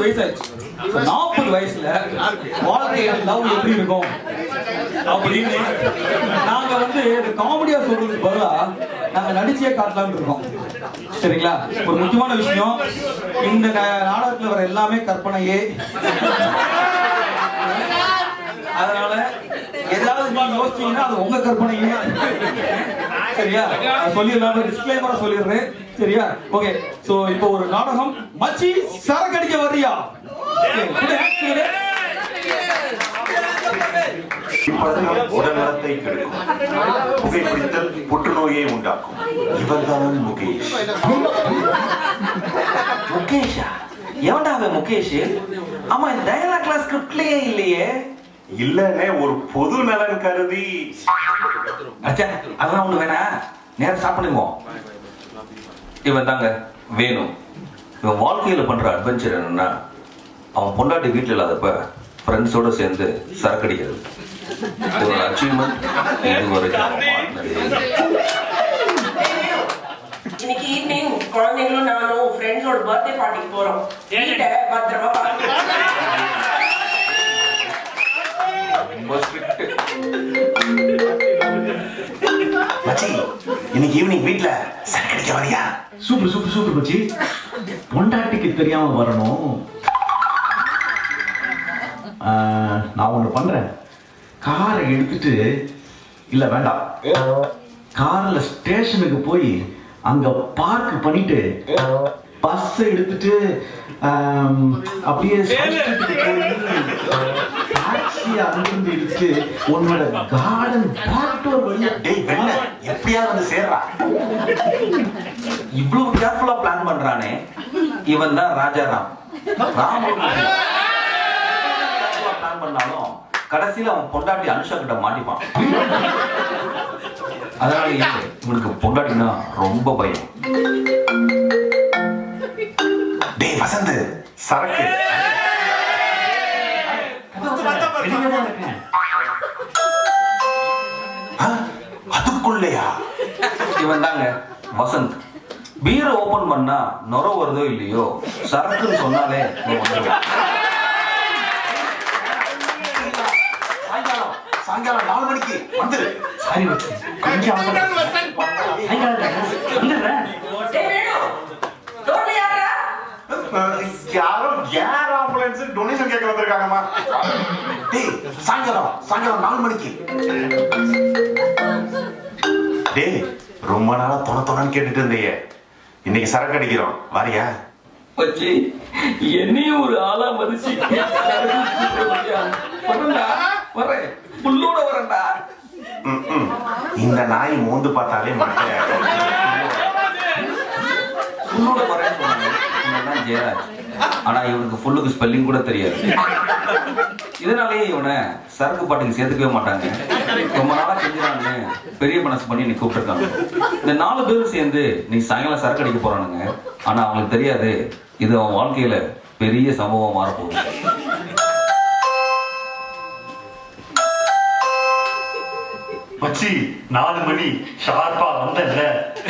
வயசு ஆயிடுச்சு. 40 வயசுல வாழ்க்கையில லவ் எப்படி இருக்கும் அப்படின்னு நாங்க வந்து காமெடியா சொல்றதுக்கு பதிலா நாங்க நடிச்சே காட்டலாம்னு இருக்கோம். சரிங்களா? ஒரு முக்கியமான விஷயம், இந்த நாடகத்துல வர எல்லாமே கற்பனையே. அதனால ஏதாவது நீங்க யோசிச்சீங்கன்னா அது உங்க கற்பனையே. சரியா? சொல்லிடலாம், டிஸ்க்ளைமரா சொல்லிடுறேன். சரியா? ஓகே. சோ இப்போ ஒரு நாடகம், மச்சி சரக்கு அடிக்க வர்றியா? உடல்நலத்தை கெடுக்கும், புகைப்பிடித்தல் புற்றுநோயை உண்டாக்கும். இவர்தான் முகேஷ். முகேஷா? எவன்டா அவன் முகேஷ்? ஆமா, இந்த டயலாக் கிளாஸ் ஸ்கிரிப்ட்லயே இல்லையே. இல்லனே, ஒரு பொது நலன் கருதி. அச்சா, அதெல்லாம் ஒண்ணு வேணா, நேரம் சாப்பிடுவோம். இவன் தாங்க வேணும். இவன் வாழ்க்கையில பண்ற அட்வென்ச்சர் என்னன்னா, அவன் பொண்டாட்டி வீட்டுல இல்லாதப்ப ஃப்ரெண்ட்ஸோட சேர்ந்து சரக்கு அடிக்கிறது. ஒரு அச்சீவ்மெண்ட் இதுவரைக்கும். இன்னைக்கு ஈவினிங் குழந்தைங்களும் நானும் ஃப்ரெண்ட்ஸோட பர்த்டே பார்ட்டிக்கு போறோம். பத்திரமா பாருங்க. மச்சி, இன்னைக்கு ஈவினிங் வீட்ல சரக்கு அடிக்க வரியா? சூப்பர் சூப்பர் சூப்பர் மச்சி. பொண்டாட்டிக்கு தெரியாம வரணும். நான் ஒண்ணு பண்றேன். காரை எடுத்துட்டு, இல்ல வேண்டாம், கார்ல ஸ்டேஷனுக்கு போய் அங்க பார்க் பண்ணிட்டு பஸ் எடுத்துட்டு அப்படியே டாக்ஸி அங்கிருந்து எடுத்து உன்னோட கார்டன் பேக் டோர் வழியா. டேய் வெண்ண, எப்படியாவது வந்து சேர்றா. இவ்வளவு கேர்ஃபுல்லா பிளான் பண்றானே, இவன் தான் ராஜாராம். பிளான் பண்ணாலும் கடைசியில அவன் பொண்டாட்டி அனுஷா கிட்ட மாட்டிப்பான். அதனால இவனுக்கு பொண்டாட்டினா ரொம்ப பயம். டேய் வசந்த், சரக்கு. அதுக்குள்ளையா? இவன் தாங்க வசந்த். பீரை ஓபன் பண்ணா நொர வருதோ இல்லையோ, சரக்குன்னு சொன்னாலே சாயங்காலம் 4 மணிக்கு வந்துரு. சாரி வச்சு கொஞ்சம் யாரோ ஏர் ஆம்புலன்ஸ் டொனேஷன் கேட்க வந்திருக்காங்கம்மா. டேய் சாயங்காலம் 4 மணிக்கு. டேய் ரொம்ப நாளா தொணன்னு கேட்டுட்டு இருந்தீங்க, இன்னைக்கு சரக்கு அடிக்கிறோம், வாரியா? மச்சி, என்னையும் ஒரு ஆளா மதிச்சு வரேன், புல்லோட வரேன்டா. இந்த நாய் மோந்து பார்த்தாலே மட்டையா. புல்லோட வரேன்னு சொன்னாங்க ஜெயராஜ். ஆனா இவனுக்கு ஃபுல்லுக்கு ஸ்பெல்லிங் கூட தெரியாது. இதனாலேயே இவனை சரக்கு பாட்டுக்கு சேர்த்துக்கவே மாட்டாங்க. ரொம்ப நாளா செஞ்சுறான்னு பெரிய மனசு பண்ணி நீ கூப்பிட்டுருக்காங்க. இந்த 4 பேரும் சேர்ந்து நீ சாயங்காலம் சரக்கு அடிக்க போறானுங்க. ஆனா அவங்களுக்கு தெரியாது, இது அவன் வாழ்க்கையில பெரிய சம்பவம் மாறப்போகுது. மச்சி 4 மணி ஷார்ப்பா வந்தல்ல,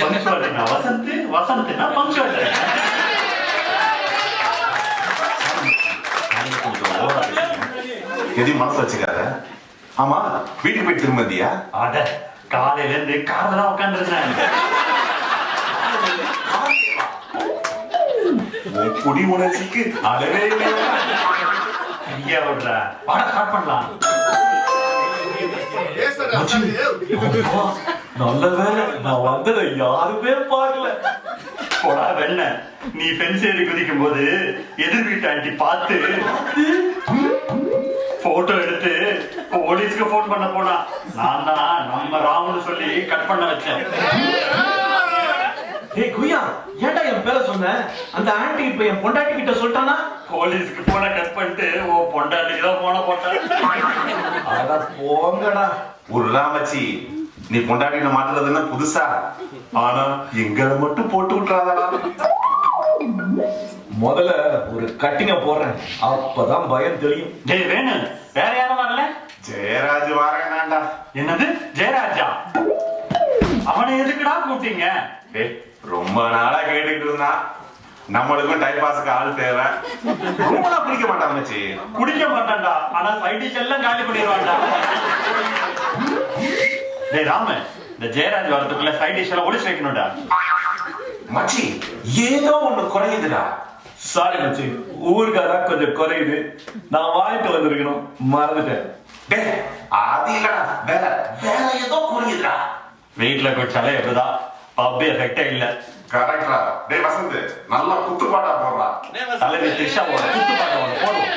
பங்க்சுவாலிட்டினா வசந்த், வசந்த்னா பங்க்சுவாலிட்டி. எதையும் மனசு வச்சுக்காத. ஆமா, வீட்டுக்கு போய் திரும்பியா? அட, காலையில இருந்து கார்ல தான் உட்காந்துருந்தேன். குடி உணர்ச்சிக்கு அளவே ஐயா விடுற பாட ஸ்டார்ட் பண்ணலாம். நல்ல வேலை நான் வந்ததை யாருமே பார்க்கல. போடா வெண்ண, நீ ஃபென்ஸ் ஏறி குதிக்கும் போது எதிர் வீட்டு ஆண்டி பார்த்து போட்டோ எடுத்து போலீஸ்க்கு போன் பண்ண போனா, நான் தான் நம்ம ராமுன்னு சொல்லி கட் பண்ண வச்சேன். ஏய் குய்யா, ஏன்டா என் பேரை சொன்ன? அந்த ஆண்டி இப்ப என் பொண்டாட்டி கிட்ட சொல்லிட்டானா? போலீஸ்க்கு போன கட் பண்ணிட்டு ஓ பொண்டாட்டிக்கு தான் போன போட்டேன். அட போங்கடா. ஒரு ராமச்சி, நீ பொண்டாட்டின மாத்துறதுன்னா புதுசா, ஆனா எங்களை மட்டும் போட்டு விட்டுறாதா. முதல்ல ஒரு கட்டிங்க போடுறேன், அப்பதான் பயம் தெரியும். டேய் வேணு, வேற யாரும் வரல? ஜெயராஜ் வாரேனாண்டா. என்னது ஜெயராஜா? அவனை எதுக்குடா கூப்பிட்டீங்க? ரொம்ப நாளா கேட்டுக்கிட்டு இருந்தான். நம்மளுக்கும் டைம் பாஸுக்கு ஆள் தேவை. ரொம்பலாம் பிடிக்க மாட்டான் மச்சி. குடிக்க மாட்டான்டா, ஆனா சைட் டிஷ் எல்லாம் காலி பண்ணிடுவான்டா. டேய் ராம, இந்த ஜெயராஜ் வரதுக்குள்ள சைட் டிஷ் எல்லாம் ஒளிச்சு வைக்கணும்டா. மச்சி ஏதோ ஒண்ணு குறையுதுடா. சாரி மச்சி, ஊருக்காக கொஞ்சம் குறையுது. நான் வாங்கிட்டு வந்திருக்கணும், மறந்துட்டேன். டேய் அது இல்லடா, வேற வேற ஏதோ குறையுதுடா. வீட்டுல குடிச்சாலே எப்படிதான் பப் எஃபெக்டே இல்ல. கரெக்டா. டேய் வசந்த், நல்லா குத்துப்பாட்டா போடுறா. தலைவி திரிஷா குத்துப்பாட்ட போடுவோம்.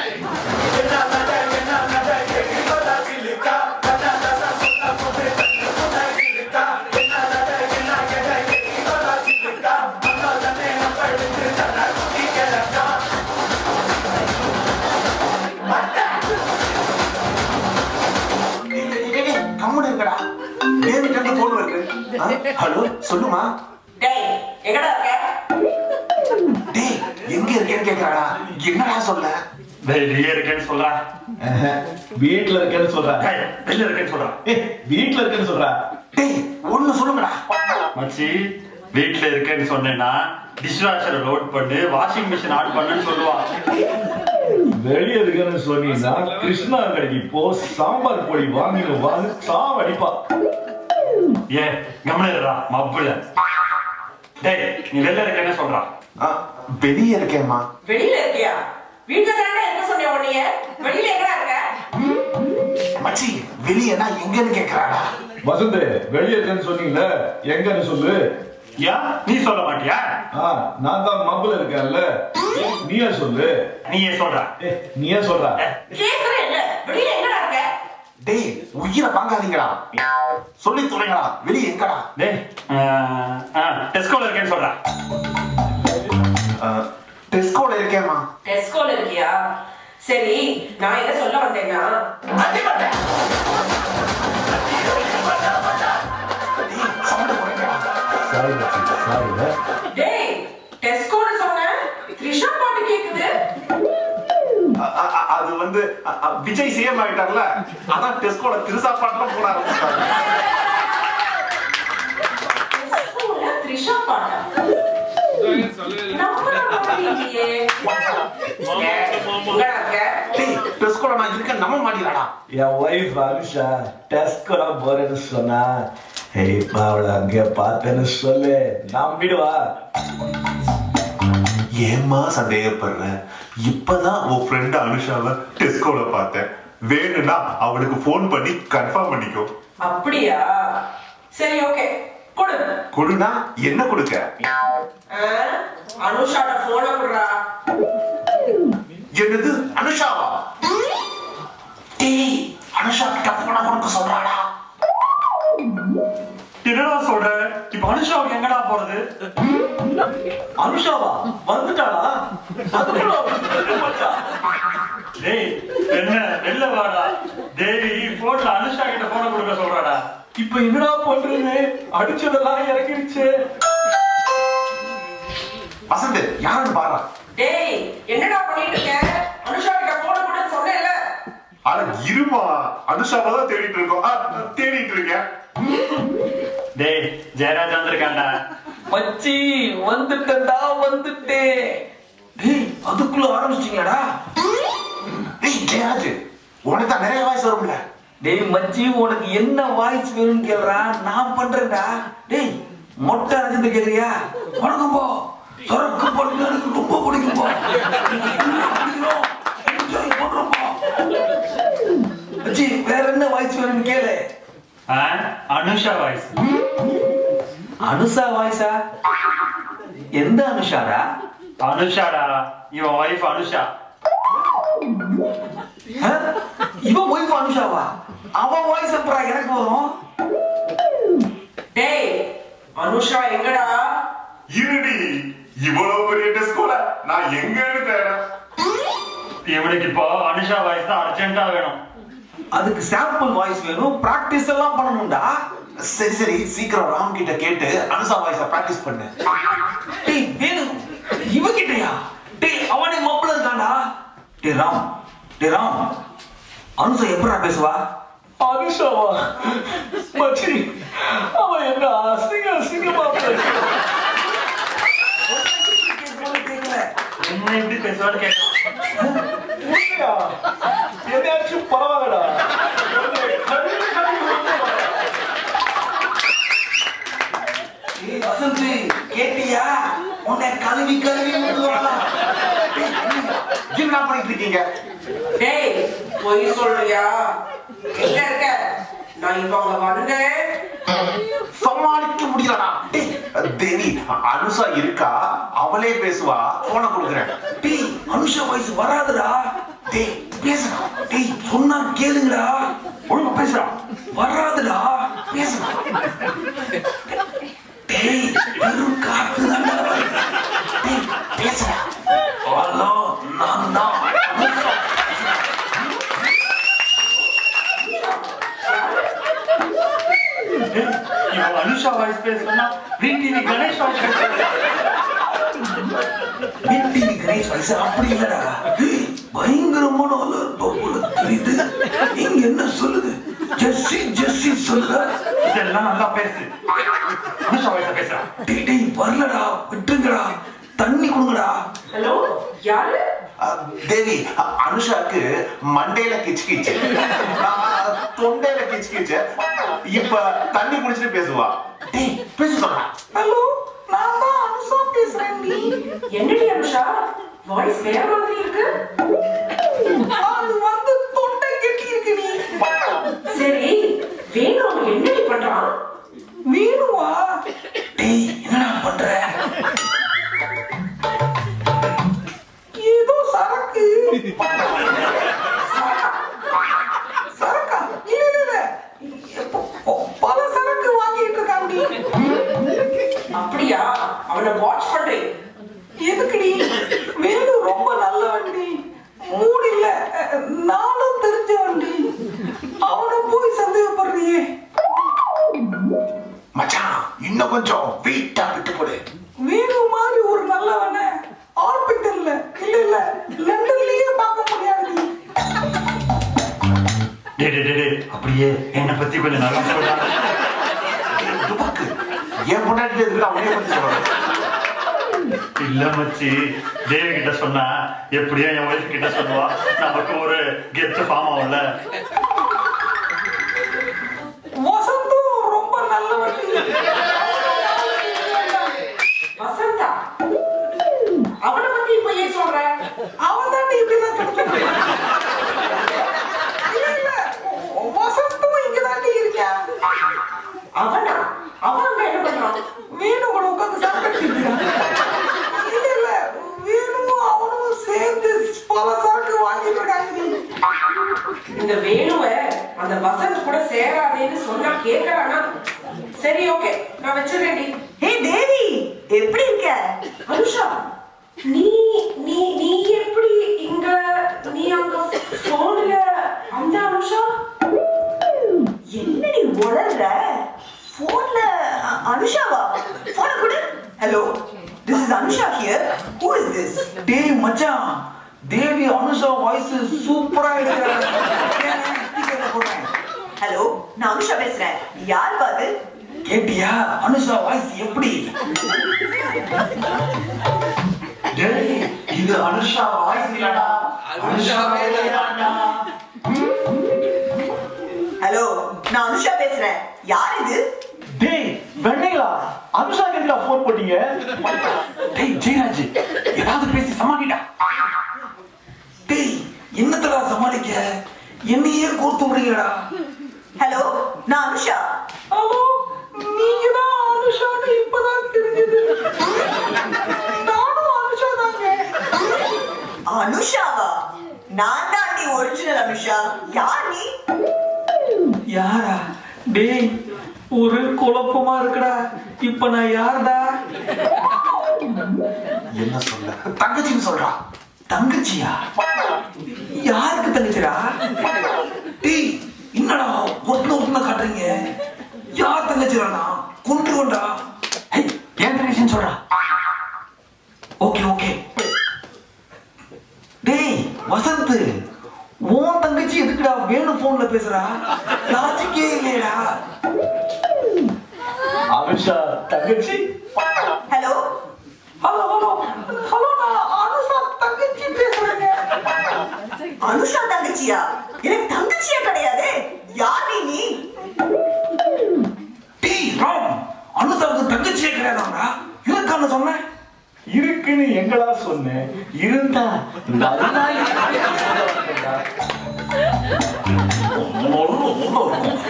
கம்முனு இருக்கடா. டேவிட் என்ன போன் வருது? ஹலோ சொல்லுமா. டேய் எங்கடா இருக்க? டேய் எங்க இருக்கேன்னு கேக்குறாடா. என்னடா சொல்ல? வெளியே இருக்கேன்னு சொல்றா. வீட்டுல இருக்கேன்னு சொல்றேன். வெளியே இருக்கேன்னு சொல்றா. வீட்டுல இருக்கேன்னு சொல்றேன். டேய் ஒண்ணு சொல்லுங்கடா. மச்சி வீட்டுல இருக்கேன்னு சொன்னேன்னா டிஷ்வாஷரை லோட் பண்ணு, வாஷிங் மிஷின் ஆன் பண்ணுன்னு சொல்லுவான். வெளியே இருக்கேன்னு சொன்னீங்கன்னா கிருஷ்ணா கடைக்கு போ, சாம்பார் பொடி வாங்கி சாவடிப்பா. ஏன் கவனிடுறா மப்புல. டேய் நீ வெளில இருக்கேன்னு சொல்றா. வெளியே இருக்கேம்மா. வெளியில இருக்கியா? வீட்டுல தானே இருக்க சொன்னேன் உன்னைய. வெளியில எங்கடா இருக்க? மச்சி வெளியேனா எங்கன்னு கேக்குறாடா. வசந்த், வெளியே இருக்கேன்னு சொன்னீங்கல்ல, எங்கன்னு சொல்லு. ஏன் நீ சொல்ல மாட்டியா? நான் தான் மப்புல இருக்கேன்ல, நீயே சொல்லு. நீயே சொல்ற. நீயே சொல்ற. கேக்குறேன் இல்ல, வெளியில எங்கடா இருக்க? டேய் உயிரை வாங்காதீங்கடா, சொல்லி தொலைங்கடா. வெளியே எங்கடா? டேய் டெஸ்கோல இருக்கேன்னு சொல்ற. டெஸ்கோல இருக்கேம்மா. டெஸ்கோல இருக்கியா? சரி, நான் என்ன சொல்ல வந்தேன்னா டேய் டெஸ்கோல சொன்ன த்ரிஷா பாட்டு கேக்குது. அது வந்து விஜய் சிஎம் ஆகிட்டார்ல, அதான் டெஸ்கோல திருசா பாட்டுலாம் போட ஆரம்பிச்சிட்டாங்க. டெஸ்கோல த்ரிஷா பாட்டா? டெஸ்கோல நான் இருக்க நம்ப மாட்டேங்கிறாடா. என் ஒய்ஃப் அனுஷா டெஸ்கோல போறேன்னு சொன்னா, அவளை அங்கே பார்த்தேன்னு சொல்லு, நம்பிடுவா. ஏம்மா சந்தேகப்படுற? இப்பதான் உன் ஃப்ரெண்ட் அனுஷாவை டெஸ்கோல பார்த்தேன். வேணும்னா அவளுக்கு போன் பண்ணி கன்ஃபார்ம் பண்ணிக்கோ. அப்படியா? சரி ஓகே, கொடு. கொடுனா என்ன கொடுக்க? அனுஷாட போன குடுறா. என்னது அனுஷாவா? டேய் அனுஷா கிட்ட போன கொடுக்க சொல்றாடா. என்னடா சொல்ற? இப்ப அனுஷாவுக்கு எங்கடா போறது? அனுஷாவா வந்துட்டாளா? டேய் என்ன வெளில வாடா. தேவி போன்ல அனுஷா கிட்ட போன கொடுக்க சொல்றாடா. இப்ப என்னடா பண்றது? அடிச்சதெல்லாம் இறங்கிடுச்சு. வசந்த் யாருன்னு பாரு. டேய் என்னடா பண்ணிட்டு இருக்க? அனுஷா கிட்ட போன கொடுன்னு சொன்னேன்ல. அட இருமா, அனுஷாவை தான் தேடிட்டு இருக்கோம். தேடிட்டு இருக்கேன். டேய் ஜெயராஜ் வந்திருக்காண்டா. மச்சி வந்துட்டேன்டா, வந்துட்டேன். டேய் அதுக்குள்ள ஆரம்பிச்சிட்டீங்களாடா? டேய் ஜெயராஜ், உனக்கு தான் நிறைய வாய்ஸ் வரும்ல. டேய் மச்சி உனக்கு என்ன வாய்ஸ் வேணும்னு கேக்குறா, நான் பண்றேன்டா. டேய் மொட்டை அரைஞ்சது கேக்குறியா? வணக்கம் போ. சொரக்கு பொண்ணு எனக்கு ரொம்ப பிடிக்கும் போ. என்ஜாய் பண்றோம் போ. மச்சி வேற என்ன வாய்ஸ் வேணும்னு கேளு. அனுஷா வாய்ஸ். அனுஷா வாய்ஸா? எந்த அனுஷாடா? அனுஷாடா, இவன் வைஃப் அனுஷா. இவன் ஒய்ஃப் அனுஷாவா? அவன் வாய்ஸ் அப்புறம் எனக்கு வரும். டேய் அனுஷா எங்கடா? இருடி, இவ்வளவு பெரிய டெஸ்கோல நான் எங்கன்னு தேட. இவனுக்கு இப்போ அனுஷா வாய்ஸ் தான் அர்ஜென்ட்டா வேணும். அதுக்கு சாம்பிள் வாய்ஸ் வேணும், பிராக்டிஸ் எல்லாம் பண்ணணும்டா. சரி சரி, சீக்கிரம் ராம் கிட்ட கேட்டு அனுஷா வாய்ஸ பிராக்டிஸ் பண்ணு. டேய் வேணும் இவகிட்டயா? டேய் அவனே மாப்பிள்ள இருக்கான்டா. டேய் ராம் அனுஷா எப்படா பேசுவா? அனுஷாவா? மச்சி அவன் என்ன அசிங்கமா பேசுறான். என்ன எப்படி பேசுவான்னு கேட்கலாம். உண்மையா? எதையாச்சும் பரவாயில்லடா. ஏய் வசந்த் கேட்டியா உன்னை கழுவி கழுவி ஊத்துவாங்க. என்ன பண்ணிட்டு இருக்கீங்க? டேய் பொய் சொல்றியா? எங்க இருக்க? நான் இப்ப அங்க வந்தேன். சமாளிக்க முடியலடா. தேவி அனுஷா இருக்கா, அவளே பேசுவா. போன கொடுக்குறேன். டேய் அனுஷா வாய்ஸ் வராதுடா. டேய் பேசுறா. டேய் சொன்னா கேளுங்கடா. ஒழுங்கா பேசுறா. வராதுடா. பேசுறா. டேய் வெறும் காத்து தான்டா. டேய் பேசுறா. ஹலோ நான் தான் அனுஷா. இவன் அனுஷா வாய்ஸ் பேசுறா, வீட்டில் கணேஷ் வாய்ஸ் பேசுறா. வீட்டில் கணேஷ் வாய்ஸ் அப்படி இல்லடா. டேய் பயங்கரமான போல தெரியுது. இங்க என்ன சொல்லுது? ஜெஸ்ஸி ஜெஸ்ஸி சொல்லுதா? இதெல்லாம் நல்லா பேசு. அனுஷா வாய்ஸ் பேசுறா. டேய் டேய் வரலடா, விட்டுங்கடா, தண்ணி கொடுங்கடா. ஹலோ யாரு? தேவி அனுஷாக்கு மண்டையில கிச்சு கிச்சு, தொண்டையில கிச்சு கிச்சு. இப்ப தண்ணி குடிச்சிட்டு பேசுவா. டேய் பேச சொல்றா. ஹலோ நான் தான் அனுஷா பேசுறேன். நீ என்னடி அனுஷா வாய்ஸ் வேற மாதிரி இருக்கு. அது வந்து தொண்டை கெட்டி இருக்கு. நீ சரி வேணு அவன் என்னடி பண்றான்? வேணுவா? டேய் என்னடா பண்ற? ஏதோ சரக்கு. சரக்கா? இல்ல பல சரக்கு வாங்கிட்டு இருக்காண்டி. அப்படியா? அவனை வாட்ச் பண்றேன். எதுக்குடி? வேணு ரொம்ப நல்ல வண்டி, மூடு இல்ல, நானும் தெரிஞ்ச வண்டி. அவனை போய் சந்தேகப்படுறியே. மச்சான் இன்னும் கொஞ்சம் வீட்டா விட்டு போடு. வேணு மாதிரி ஒரு நல்லவன ஹாஸ்பிட்டல்ல இல்ல லண்டன்லயே பார்க்க முடியாது. டேய் அப்படியே என்னை பத்தி கொஞ்சம் நல்லா சொல்றா. துபாக்கு என் முன்னாடி இருக்கு, அவனே பத்தி சொல்றான். இல்ல மச்சி, தேவி கிட்ட சொன்னா எப்படியோ என் ஒய்ஃப் கிட்ட சொல்லுவா. நமக்கு ஒரு கெத்து ஃபார்ம் ஆகும்ல. வசந்தும் ரொம்ப நல்லவன். வசந்தா அவனை பத்தி இப்ப ஏன் சொல்ற? அவன் தான் இப்படிலாம் கிடைக்க. இல்ல வசந்தும் இங்கதான் இருக்கான். அவனா? அவன் அங்க என்ன பண்றான்? வேணு கூட உட்காந்து சாப்பிட்டு இல்ல வேணுமும் அவனும் சேர்ந்து பல சரக்கு வாங்கிட்டு இருக்காங்க. இந்த வேணுவ அந்த வசந்த் கூட சேராதேன்னு சொன்னா கேட்கறானா? சரி ஓகே நான் வச்சிருக்கேன்டி. ஹே தேவி, எப்படி இருக்க? அனுஷா நீ நீ நீ எப்படி இங்க? நீ அங்க போன்ல அந்த அனுஷா? என்னடி உளற? போன்ல அனுஷாவா? போன கொடு. Hello, this is Anusha here. Who is this? டேய் மச்சான், தேவி அனுஷா வாய்ஸ் சூப்பரா இருக்கு. போடுறேன். ஹலோ, நான் அனுஷா பேசுறேன். யார் பாது? கேட்டியா அனுஷா வாய்ஸ் எப்படி? டேய் இது அனுஷா வாய்ஸ் இல்லடா, அனுஷா வேலையாடா. ஹலோ, நான் அனுஷா பேசுறேன். யார் இது? டேய் வெண்ணைகளா, அனுஷா கிட்ட போன் போட்டீங்க? டேய் ஜெயராஜ் ஏதாவது பேசி சமாளிடா. டேய் என்னத்தடா சமாளிக்க? என்னையே கோர்த்து விடுறீங்கடா. ஹலோ, நான் அனுஷா. ஹலோ நீங்க தான் அனுஷான்னு இப்பதான் தெரிஞ்சது. நானும் அனுஷா தாங்க. அனுஷாவா? நான் தான் டி ஒரிஜினல் அனுஷா. யார் நீ? யாரா? டேய் ஒரு குழப்பமா இருக்குடா. இப்ப நான் யார்டா? என்ன சொல்ல? தங்கச்சின்னு சொல்றா. தங்கச்சியா? யாருக்கு தங்கச்சிடா? டேய் என்னடா ஒட்டுன காட்டுறீங்க? யார் தங்கச்சிடா? கொண்டுடா. ஏன் தங்கச்சின்னு சொல்றா? Okay okay. டேய் வசந்த், உன் தங்கச்சி எதுக்குடா வேணு போன்ல பேசுறா? லாஜிக்கே இல்லையடா. அனுஷா தங்கச்சி. ஹலோ, ஹலோ ஹலோ ஹலோ நான் அனுஷா அனுஷா தங்கச்சியா? எனக்கு தங்கச்சியா கிடையாது. யார் நீ? டேய் ராம், அனுசாவுக்கு தங்கச்சியே கிடையாதாடா. இருக்கான்னு சொன்னேன். இருக்குன்னு எங்களா சொன்னேன். இருந்தா நல்லா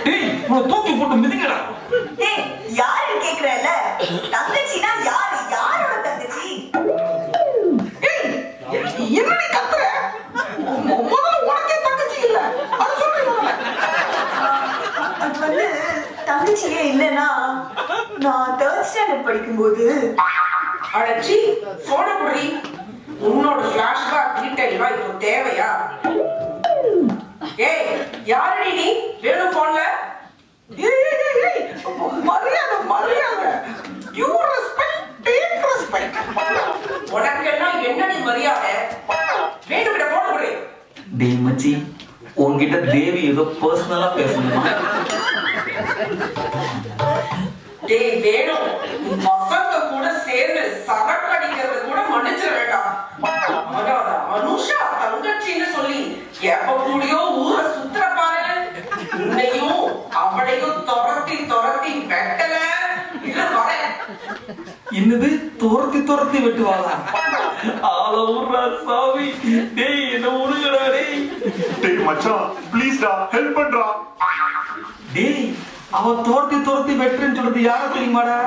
டேய், உன்னை தூக்கி போட்டு மிதிக்கடா. ஏய், யாரு கேக்குறல? தங்கச்சினா யாரு? யாரோட தங்கச்சி? என்னடி கத்துற? முதல்ல உனக்கே தங்கச்சி இல்ல, அது சொல்றீங்க. அது வந்து தங்கச்சியே இல்லைன்னா நான் 3rd ஸ்டாண்டர்ட் படிக்கும்போது. அடச்சி, போன குடி. உன்னோட ஃபிளாஷ்பேக் டீடைல்லாம் இப்போ தேவையா? ஏய், யாரடி நீ? வேணும் போன்ல. மரியாதை மரியாதை. You respect, take respect. உனக்கெல்லாம் என்னடி மரியாதை? வேணும் கிட்ட போன் குடி. டேய் மச்சி, உன்கிட்ட தேவி ஏதோ பர்சனலா பேசணுமா? டேய் வேணும், பசங்க கூட சேர்ந்து சரக்கடிக்கிறது கூட மன்னிச்சிட வேண்டாம். ஆனா அனுஷா தங்கச்சின்னு சொல்லி எப்ப கூடியோ ஊரை சுத்துற பாரு. உன்னையும் அவளையும் துரத்தி துரத்தி வெட்டல இல்ல வரேன். என்னது துரத்தி துரத்தி வெட்டுவாளா? ஆள ஊர்ரா சாமி. டேய் என்ன உருகடா டேய். டேய் மச்சான் ப்ளீஸ்டா ஹெல்ப் பண்றா. டேய், அவ துரத்தி துரத்தி வெட்டுறேன்னு சொல்றது யார தெரியுமாடா?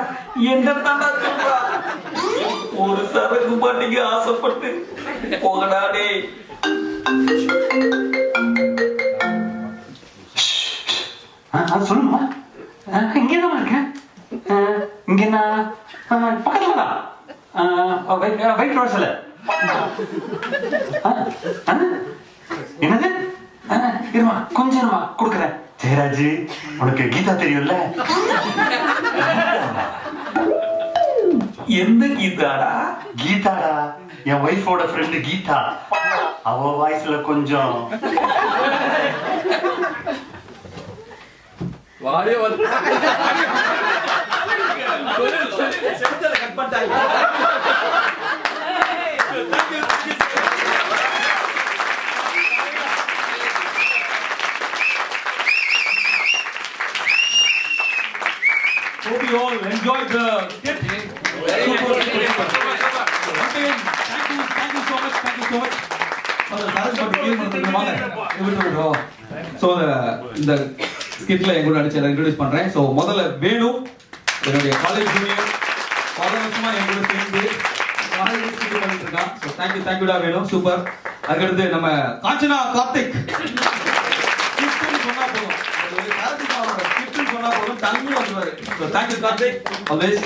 என்ன தாண்டா சொல்றா? ஒரு சரக்கு பாட்டிக்கு ஆசைப்பட்டு போகடா டேய். சொல்லுமா, இங்கதான் இருக்கேன். இங்க நான் பக்கத்துல தான் வெயிட் ரோஸ்ல. என்னது? இருமா கொஞ்சம் இருமா கொடுக்குறேன். ஜெயராஜ், உனக்கு கீதா தெரியும்ல? எந்த கீதாடா? கீதாடா, என் ஒய்ஃபோட ஃப்ரெண்டு கீதா. அவ வாய்ஸ்ல கொஞ்சம் Hope you all enjoyed the skit. Super. Once again, thank you so much. So இந்த ஸ்கிட்ல என் கூட நடிச்ச இன்ட்ரோடியூஸ் பண்றேன். ஸோ முதல்ல வேணு, என்னுடைய காலேஜ் ஜூனியர், பல வருஷமா என் கூட சேர்ந்து காலேஜ் ஸ்கிட் பண்ணிட்டு இருக்கான். ஸோ தேங்க்யூடா வேணு, சூப்பர். அதுக்கடுத்து நம்ம காஞ்சனா கார்த்திக். ஸ்கிட்னு சொன்னா போதும், ஒரு கார்த்திக் ஸ்கிட்னு சொன்னா போதும் தண்ணி வந்துருவாரு. So thank you Karthik always.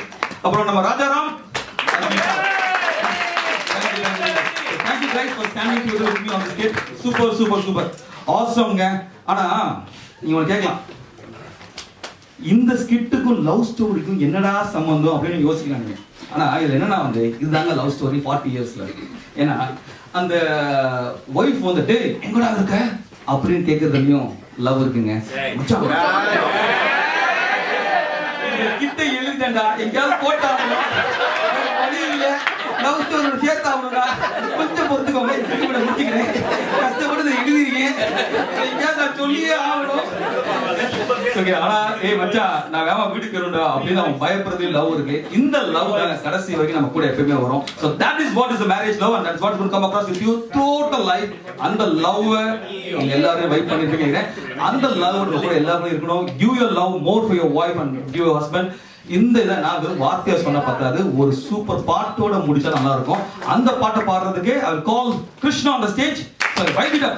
அப்புறம் நம்ம Rajaram. Thank you guys for standing together with me on this skit. Super. Awesomeங்க. ஆனா நீங்க ஒன்னு கேட்கலாம், இந்த ஸ்கிட்டுக்கும் லவ் ஸ்டோரிக்கும் என்னடா சம்பந்தம் அப்படின்னு யோசிக்கிறாங்க. ஆனா இதுல என்னன்னா வந்து இதுதாங்க லவ் ஸ்டோரி 40 இயர்ஸ்ல. ஏன்னா அந்த ஒய்ஃப் வந்துட்டு எங்கடா இருக்க அப்படின்னு கேட்கறதுலயும் லவ் இருக்குங்க. ஸ்கிட்டை எழுதிட்டா எங்கேயாவது போட்டாங்க வழி இல்ல, லவ் ஸ்டோரி சேர்த்தாங்கடா, கொஞ்சம் பொறுத்துக்கோங்க, முடிச்சுக்கிறேன். கஷ்டப்பட்டு எழுதிருக்கீங்க, எங்கேயாவது நான் சொல்லியே ஆகணும். ஆனா மச்சான் நான் வேமா வீட்டுக்கு வரும்டா அப்படின்னு அவன் பயப்படுறது லவ் இருக்கு. இந்த லவ் தான் கடைசி வரைக்கும் நம்ம கூட எப்பவுமே வரும். So that is what is the marriage love and that's what will come across with you total life. அந்த லவ் நீங்க எல்லாரும் வெயிட் பண்ணிட்டு இருக்கீங்க. அந்த லவ் கூட எல்லாரும் இருக்கணும். Give your love more for your wife and give your husband. இந்த இதை நான் வெறும் வார்த்தையா சொன்ன பார்த்தாது, ஒரு சூப்பர் பாட்டோட முடிச்சா நல்லா இருக்கும். அந்த பாட்டை பாடுறதுக்கு I will call Krishna on the stage. So invite it up.